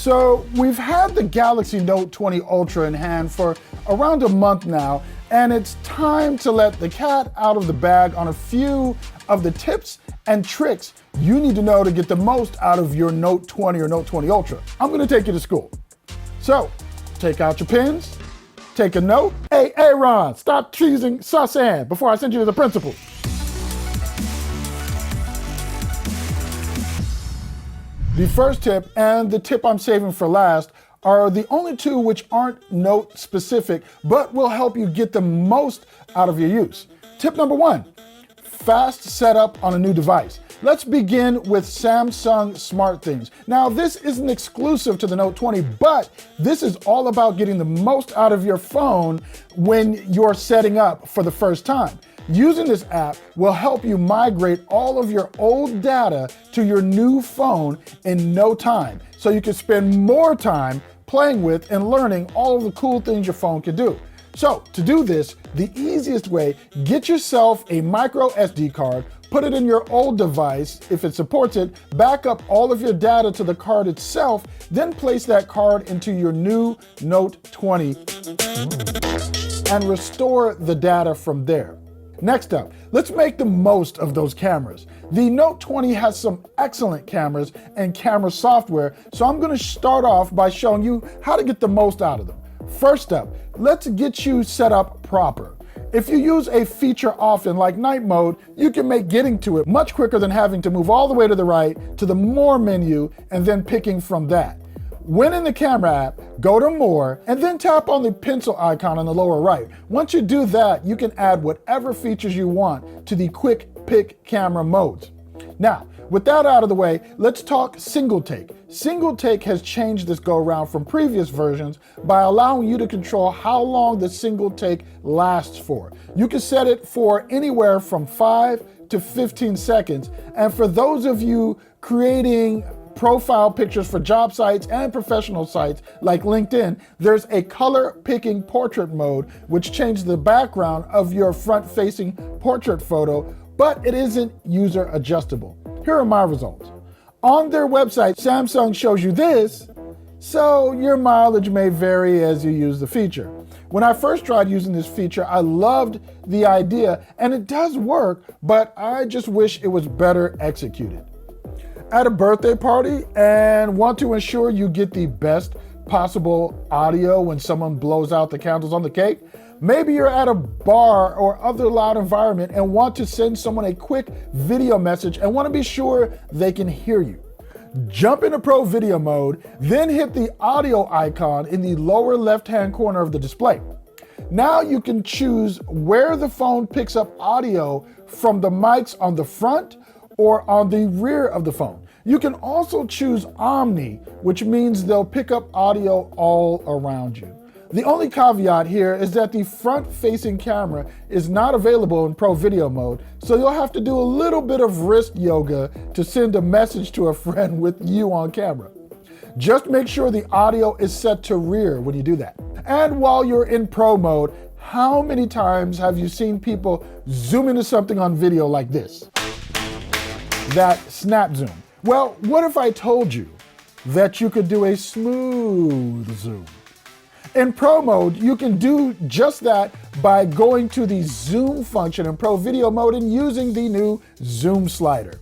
So we've had the Galaxy Note 20 Ultra in hand for around a month now, and it's time to let the cat out of the bag on a few of the tips and tricks you need to know to get the most out of your Note 20 or Note 20 Ultra. I'm gonna take you to school. So take out your pens, take a note. Hey, Ron, stop teasing Susan before I send you to the principal. The first tip, and the tip I'm saving for last, are the only two which aren't note specific, but will help you get the most out of your use. Tip number one, fast setup on a new device. Let's begin with Samsung SmartThings. Now, this isn't exclusive to the Note 20, but this is all about getting the most out of your phone when you're setting up for the first time. Using this app will help you migrate all of your old data to your new phone in no time, so you can spend more time playing with and learning all of the cool things your phone can do. So to do this, the easiest way, get yourself a micro SD card, put it in your old device if it supports it, back up all of your data to the card itself, then place that card into your new Note 20 and restore the data from there. Next up, let's make the most of those cameras. The Note 20 has some excellent cameras and camera software, so I'm gonna start off by showing you how to get the most out of them. First up, let's get you set up proper. If you use a feature often like night mode, you can make getting to it much quicker than having to move all the way to the right to the More menu and then picking from that. When in the camera app, go to More and then tap on the pencil icon on the lower right. Once you do that, you can add whatever features you want to the quick pick camera modes. Now, with that out of the way, let's talk single take. Single take has changed this go around from previous versions by allowing you to control how long the single take lasts for. You can set it for anywhere from 5 to 15 seconds. And for those of you creating profile pictures for job sites and professional sites like LinkedIn, there's a color picking portrait mode, which changes the background of your front-facing portrait photo, but it isn't user adjustable. Here are my results. On their website, Samsung shows you this, so your mileage may vary as you use the feature. When I first tried using this feature, I loved the idea, and it does work, but I just wish it was better executed. At a birthday party and want to ensure you get the best possible audio when someone blows out the candles on the cake? Maybe you're at a bar or other loud environment and want to send someone a quick video message and want to be sure they can hear you. Jump into Pro Video mode, then hit the audio icon in the lower left-hand corner of the display. Now you can choose where the phone picks up audio from the mics on the front or on the rear of the phone. You can also choose Omni, which means they'll pick up audio all around you. The only caveat here is that the front-facing camera is not available in Pro Video mode, so you'll have to do a little bit of wrist yoga to send a message to a friend with you on camera. Just make sure the audio is set to rear when you do that. And while you're in Pro mode, how many times have you seen people zoom into something on video like this? That snap zoom. Well, what if I told you that you could do a smooth zoom? In Pro mode, you can do just that by going to the zoom function in Pro Video mode and using the new zoom slider.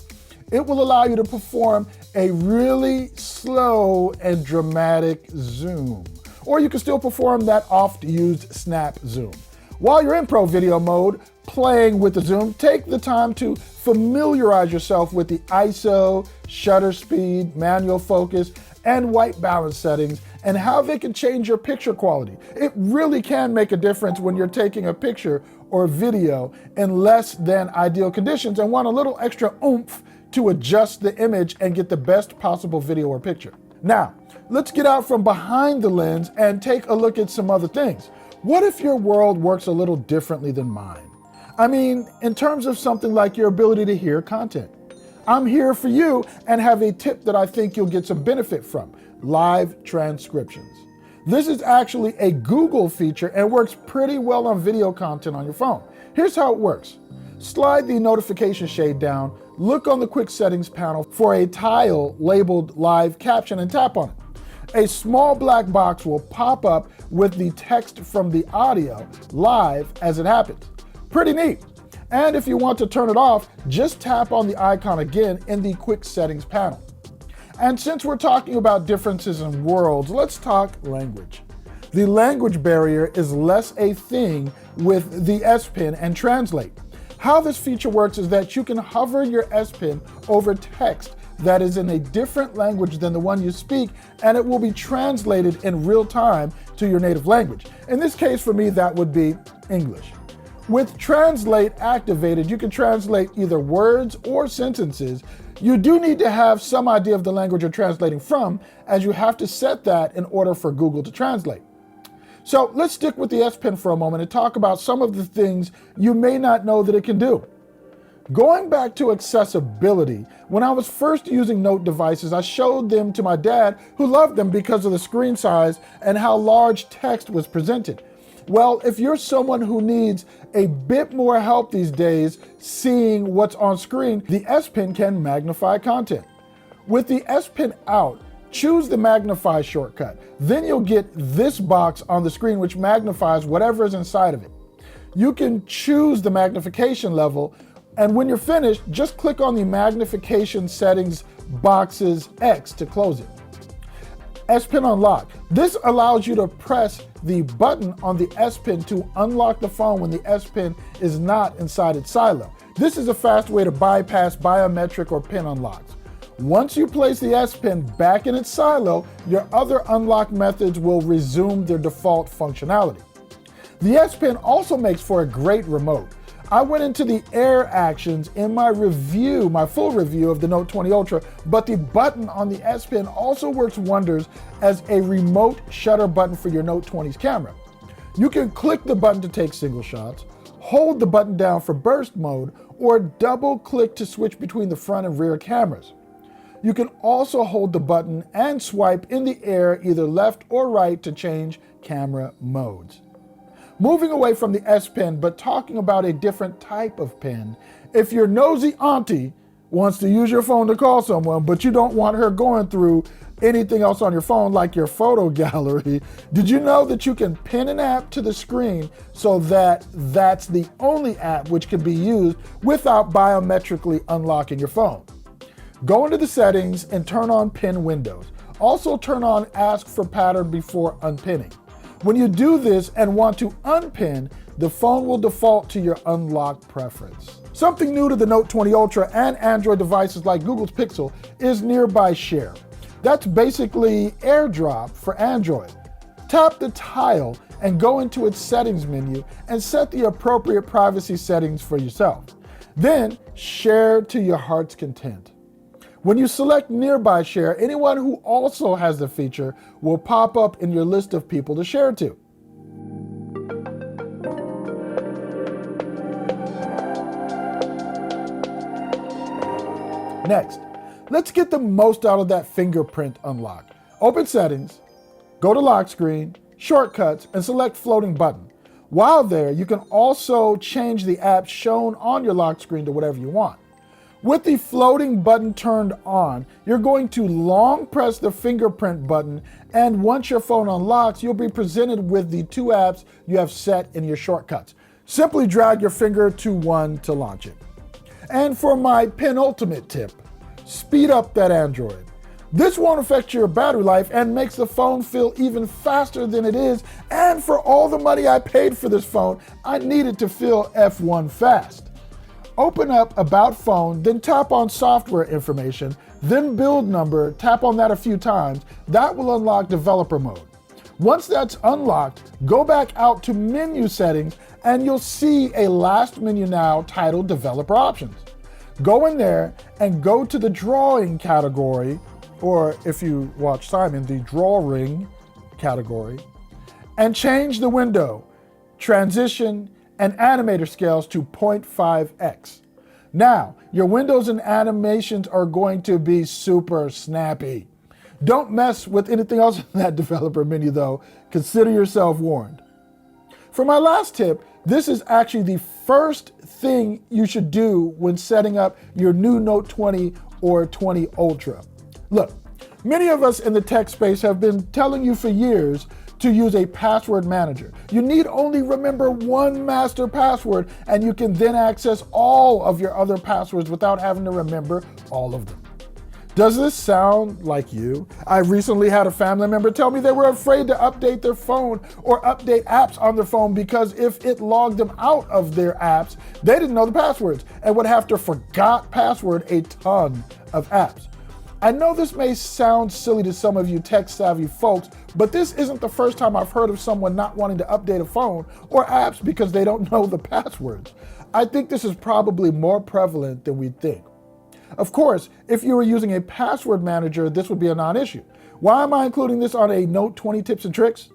It will allow you to perform a really slow and dramatic zoom. Or you can still perform that oft-used snap zoom. While you're in Pro Video mode, playing with the zoom, take the time to familiarize yourself with the ISO, shutter speed, manual focus, and white balance settings, and how they can change your picture quality. It really can make a difference when you're taking a picture or video in less than ideal conditions and want a little extra oomph to adjust the image and get the best possible video or picture. Now, let's get out from behind the lens and take a look at some other things. What if your world works a little differently than mine? I mean, in terms of something like your ability to hear content. I'm here for you and have a tip that I think you'll get some benefit from: live transcriptions. This is actually a Google feature and works pretty well on video content on your phone. Here's how it works. Slide the notification shade down, look on the quick settings panel for a tile labeled live caption and tap on it. A small black box will pop up with the text from the audio live as it happens. Pretty neat. And if you want to turn it off, just tap on the icon again in the quick settings panel. And since we're talking about differences in worlds, let's talk language. The language barrier is less a thing with the S Pen and Translate. How this feature works is that you can hover your S Pen over text that is in a different language than the one you speak, and it will be translated in real time to your native language. In this case, for me, that would be English. With Translate activated, you can translate either words or sentences. You do need to have some idea of the language you're translating from, as you have to set that in order for Google to translate. So let's stick with the S Pen for a moment and talk about some of the things you may not know that it can do. Going back to accessibility, when I was first using Note devices, I showed them to my dad, who loved them because of the screen size and how large text was presented. Well, if you're someone who needs a bit more help these days seeing what's on screen, the S Pen can magnify content. With the S Pen out, choose the Magnify shortcut. Then you'll get this box on the screen which magnifies whatever is inside of it. You can choose the magnification level, and when you're finished, just click on the magnification settings box's X to close it. S Pen Unlock. This allows you to press the button on the S Pen to unlock the phone when the S Pen is not inside its silo. This is a fast way to bypass biometric or pin unlocks. Once you place the S Pen back in its silo, your other unlock methods will resume their default functionality. The S Pen also makes for a great remote. I went into the air actions in my review, my full review of the Note20 Ultra, but the button on the S Pen also works wonders as a remote shutter button for your Note20's camera. You can click the button to take single shots, hold the button down for burst mode, or double click to switch between the front and rear cameras. You can also hold the button and swipe in the air either left or right to change camera modes. Moving away from the S Pen, but talking about a different type of pen. If your nosy auntie wants to use your phone to call someone, but you don't want her going through anything else on your phone like your photo gallery, did you know that you can pin an app to the screen so that that's the only app which can be used without biometrically unlocking your phone? Go into the settings and turn on pin windows. Also turn on ask for pattern before unpinning. When you do this and want to unpin, the phone will default to your unlock preference. Something new to the Note20 Ultra and Android devices like Google's Pixel is Nearby Share. That's basically AirDrop for Android. Tap the tile and go into its settings menu and set the appropriate privacy settings for yourself. Then share to your heart's content. When you select Nearby Share, anyone who also has the feature will pop up in your list of people to share to. Next, let's get the most out of that fingerprint unlock. Open Settings, go to Lock Screen, Shortcuts, and select Floating Button. While there, you can also change the app shown on your lock screen to whatever you want. With the floating button turned on, you're going to long press the fingerprint button, and once your phone unlocks, you'll be presented with the two apps you have set in your shortcuts. Simply drag your finger to one to launch it. And for my penultimate tip, speed up that Android. This won't affect your battery life and makes the phone feel even faster than it is, and for all the money I paid for this phone, I need it to feel F1 fast. Open up About Phone, then tap on Software Information, then Build Number, tap on that a few times. That will unlock Developer Mode. Once that's unlocked, go back out to Menu Settings and you'll see a last menu now titled Developer Options. Go in there and go to the Drawing category, or if you watch Simon, the Drawing category, and change the window, transition, and animator scales to 0.5x. Now, your windows and animations are going to be super snappy. Don't mess with anything else in that developer menu though. Consider yourself warned. For my last tip, this is actually the first thing you should do when setting up your new Note 20 or 20 Ultra. Look, Many of us in the tech space have been telling you for years to use a password manager. You need only remember one master password and you can then access all of your other passwords without having to remember all of them. Does this sound like you? I recently had a family member tell me they were afraid to update their phone or update apps on their phone because if it logged them out of their apps, they didn't know the passwords and would have to forgot password a ton of apps. I know this may sound silly to some of you tech-savvy folks, but this isn't the first time I've heard of someone not wanting to update a phone or apps because they don't know the passwords. I think this is probably more prevalent than we think. Of course, if you were using a password manager, this would be a non-issue. Why am I including this on a Note20 tips and tricks?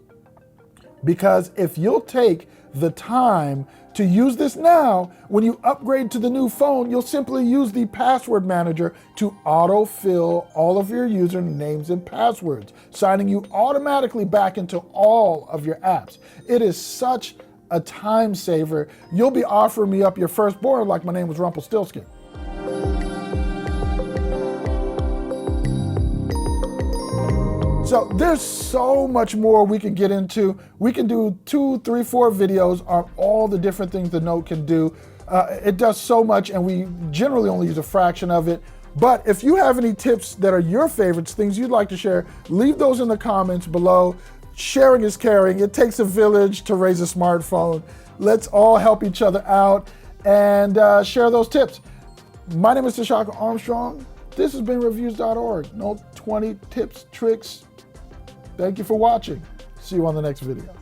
Because if you'll take the time to use this now, when you upgrade to the new phone, you'll simply use the password manager to autofill all of your usernames and passwords, signing you automatically back into all of your apps. It is such a time saver. You'll be offering me up your firstborn like my name was Rumpelstiltskin. So there's so much more we can get into. We can do 2, 3, 4 videos on all the different things the Note can do. It does so much and we generally only use a fraction of it. But if you have any tips that are your favorites, things you'd like to share, leave those in the comments below. Sharing is caring. It takes a village to raise a smartphone. Let's all help each other out and share those tips. My name is Tshaka Armstrong. This has been Reviews.org. Note20 tips, tricks. Thank you for watching. See you on the next video.